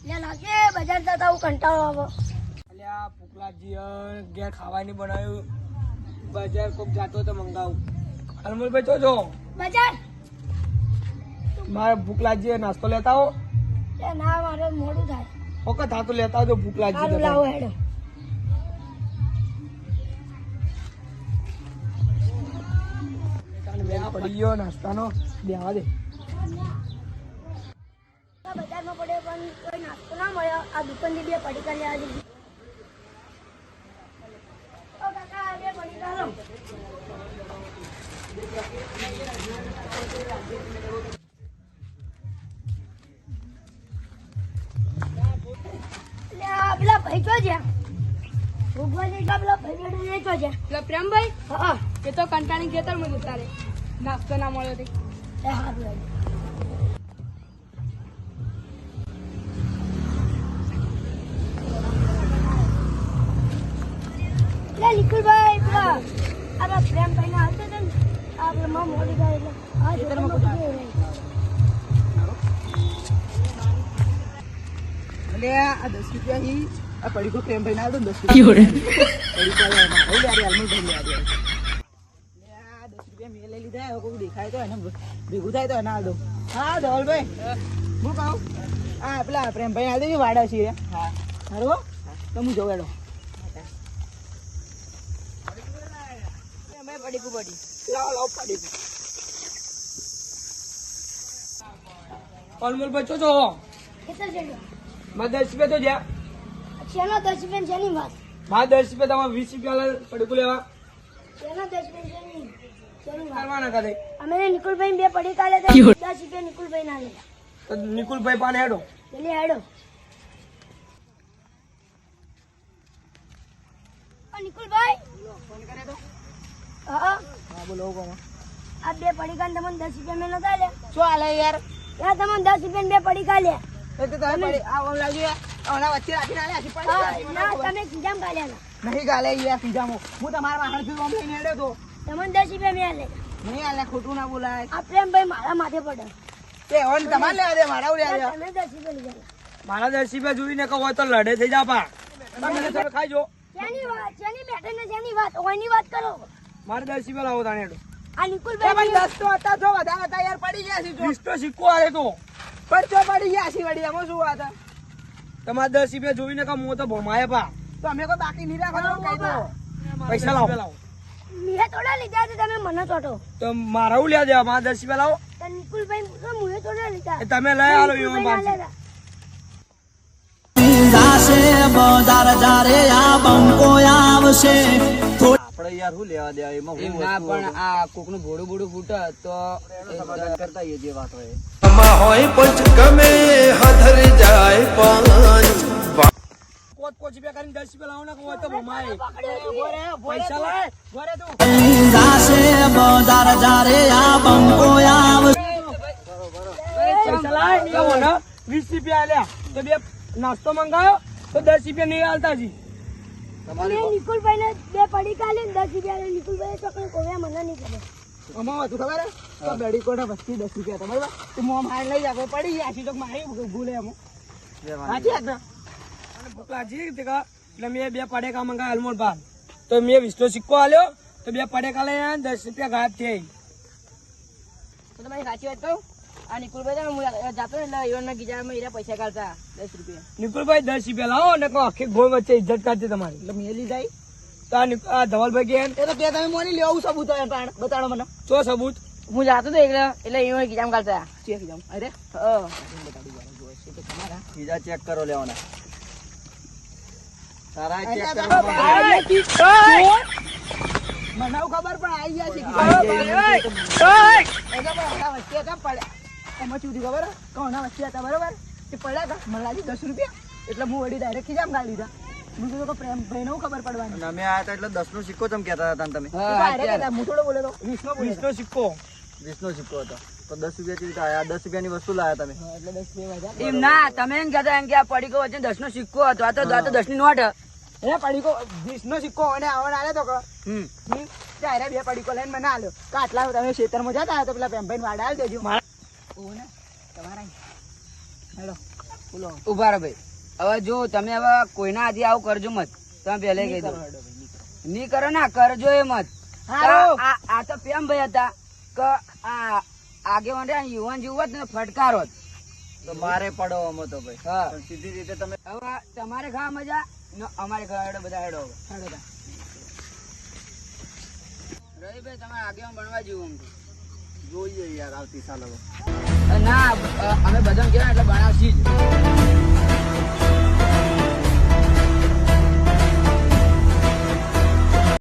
લે લાગે બજાર જતા હું કંટાળો આવો. અલ્યા પુકલાજી ઘેર ખાવાની બનાવ્યું. બજાર કોક જાતો તો મંગાવું. અનમોલભાઈ જો બજાર મારે ભૂખ લાગી નાસ્તો લેતા આવો. લે ના મારે મોડું થાય. ઓકે થા તો લેતા આવજો ભૂખ લાગી સારું લાવો હેડો. પડી ગયો નાસ્તાનો દેવા દે. બજારમાં પડ્યો પણ કોઈ નાસ્તો ના મળ્યો. આ દુકાનથી બે પડીકા લેવા દીધી. ઓ કાકા બે પડીકા લો. લે આ પેલા ભાઈ તો છે ભૂખવાજી કા પેલા ભાઈ બેઠો એ તો છે. એટલે પ્રેમભાઈ હા એ તો કંટાળી ખેતરમાં જતા રે નાસ્તો ના મળ્યો તે એ હારું હેડો. લે નિકુલભાઈ પેલા આપણા પ્રેમભાઈ ના હાલતો હતો ને આપણે માં મોડી થાય એટલે આ ખેતરમાં પડી ગયો. એટલે આ 10 રૂપિયા હી આ પડીકો પ્રેમભાઈ ના 10 રૂપિયા મેં લઈ લીધા. કોઈ દેખાય તો એને ભેગું થાય તો એના આડો. હા ધવલભાઈ હું કહું આ પેલા પ્રેમભાઈ ના દેવી વાડા છીએ. હા સારું તો હું જવું એડો. પડીકું પડી લાવો લાવો પડીકું. અનમોલભાઈ છો ખેતર છે મારે 10 રૂપિયા તો જ્યાં શેનો 10 રૂપિયા જેની વાત મારે 10 રૂપિયા તમારે 20 રૂપિયા પડીકું લેવા શેનો 10 રૂપિયા જેની વાત કરવાના કરે. અમે નિકુલભાઈ બે પડીકા લેતા 10 રૂપિયા નિકુલભાઈ ના લેતા. તો નિકુલભાઈ પાને હેડો. જલ્દી હેડો. નિકુલભાઈ ફોન કરે તો હા હા બોલો કોણ આ બે પડીકા તમને 10 રૂપિયા મેં નતા લે. શું હાલે યાર? યા તમને 10 રૂપિયા બે પડીકા લે. એ તો તમે પડી આ ઓન લાગી ઓના વચ્ચે રાખીને આલે આથી હા, પડી ના તમે ખીજામ ગાલ્યા નહીં ગાલે યાર પીજામો. હું તમારા વાહણથી ઓમ લઈને હેડ્યો તો તમને 10 રૂપિયા મેં લે. નહીં હાલે ખોટું ના બોલાય. આ પ્રેમભાઈ મારા માથે પડે. તે ઓન તમારે લેવા દે મારા લેવા દે. તમે 10 રૂપિયા લીધા. મારા 10 રૂપિયા જોઈને કહો હોય તો લડે થઈ જા પા. તમે તમે ખાઈજો. જેની વાત જેની બેઠે ને જેની વાત ઓની વાત કરો. મારે 10 રૂપિયા લાવો તાણે હેડો. આ નિકુલભાઈ 10 તો હતા જો વધારે હતા યાર પડી ગયા છે. 20 તો સિક્કો આલે તો પણ ચો પડી ગયા છે વડી એમાં શું વાત? તમારે 10 રૂપિયા જોઈને કહો હું તો ભમાય પા. તો અમે કોઈ બાકી નહીં રાખો કહી દો. પૈસા લાવો. મેં થોડા લીધા છે તમે મને ચોટો. તો મારા હું લેવા દેવા મારા 10 રૂપિયા લાવો. તો નિકુલભાઈ તો મુએ થોડા લીધા. એ તમે લઈ આલો એમાં નિકુલભાઈ ના પાછી. આપણે યાર શું લેવા દેવા એમાં હું ના વસ્તુ પણ આ કોકનું ભોળું ભોળું ફૂટે તો સમાધાન કરતા આવીએ જે વાત હોય. કોચ કોચ રૂપિયા કરીને 10 રૂપિયા લાવો ને હોય તો ભમાય. પૈસા લાય ઘરે તું. પૈસા લાય લાવો ને 20 રૂપિયા આલ્યા તો બે નાસ્તો મંગાયો તો 10 રૂપિયા નહીં આલતા જી. તમે નિકુલભાઈ ને બે પડીકા લે 10 રૂપિયા લે. નિકુલભાઈ ચોકને કોઈ મને નહીં ખબર. આમાં હતું ખબર હે? તો બેડી કોટા વસ્તી 10 રૂપિયા હતા બરાબર. તો મોં મારી લઈ જાય પડી ગયા છે તો મારી ભૂલે એમ. સાચી વાત ને? અને ભૂખ લાગી હતી કે એટલે મેં બે પડેકા મંગાવ્યા અલમોડ બાર. તો મેં 20 નો સિક્કો આલ્યો તો બે પડેકા લઈ આવ્યા 10 રૂપિયા ગાયબ થઈ. તો તમારી સાચી વાત કહું આ નિકુલભાઈ હું જાતો ને એટલે ઈવન ગીજામાં હીરા પૈસા કાઢતા 10 રૂપિયા નિકુલભાઈ 10 રૂપિયા લાવો ને કહો આખી ગોળ વચ્ચે ઇજ્જત કાઢતી તમારી. એટલે મેં લીધા તો આ ધવલભાઈ કે એ તો કે તમે મોની લેવું સબૂત હોય પણ બતાડો મને. શું સબૂત? હું જાતો તો એટલે ઈવન ગીજામાં કાઢતા ચેક જામ. અરે બીજા ચેક કરો લેવાના. તારા ચેક કરો. મને ખબર પણ આવી ગયા છે. વચ્ચે હતા પડ્યા એમાં શું થયું ખબર કોના વચ્ચે હતા બરોબર એ પડ્યા હતા મને લાગી 10 રૂપિયા એટલે હું વળી ડાયરેક્ટ ખીજામ ગાળી દીધા. હું તો પ્રેમ ભાઈ ને ખબર પડવાની. અને અમે આયા હતા એટલે 10 નો સિક્કો ચમ કહેતા હતા તમે? હું થોડો બોલે તો 20 નો સિક્કો 20 નો સિક્કો હતો તો 10 રૂપિયા ચીજ આયા. 10 રૂપિયાની વસ્તુ લાયા તમે. એટલે 10 લેવા એમ ના તમે એમ કહેતા એમ કે આ પડીકો વચ્ચે 10 નો સિક્કો હતો આ તો 10 ની નોટ. એ પડીકો 20 નો સિક્કો અને આવવાનો આલે તો કે ત્યારે બે પડીકો લઈને મને આલ્યો કે આટલા તમે ખેતરમાં જતા તો પેલા પ્રેમભાઈ વાડા આલી દેજો મારા ઓ ને તમારા હેલો બોલો ઉભા રહો ભાઈ. હવે જો તમે હવે કોઈના આથી આવું કરજો મત. તમે પહેલે કહી દો. નહીં કરો ના કરજો એ મત. હારું. આ તો પ્રેમ ભાઈ હતા કે આ આગેવાન રહ્યા ને યુવાન જેવું હોત ને ફટકારો જ. તો મારે પડો અમે તો ભાઈ હા. પણ સીધી રીતે તમે હવે તમારે ખાવા મજા ને અમારે ખાવા હેડો બધા હેડો હવે. હેડો તા. રવિભાઈ તમારે આગેવાન બનવા જેવું અમથી. જોઈએ યાર આવતી સાલ હવે ના અમે બધા કહેવાય એટલે બનાવશી જ.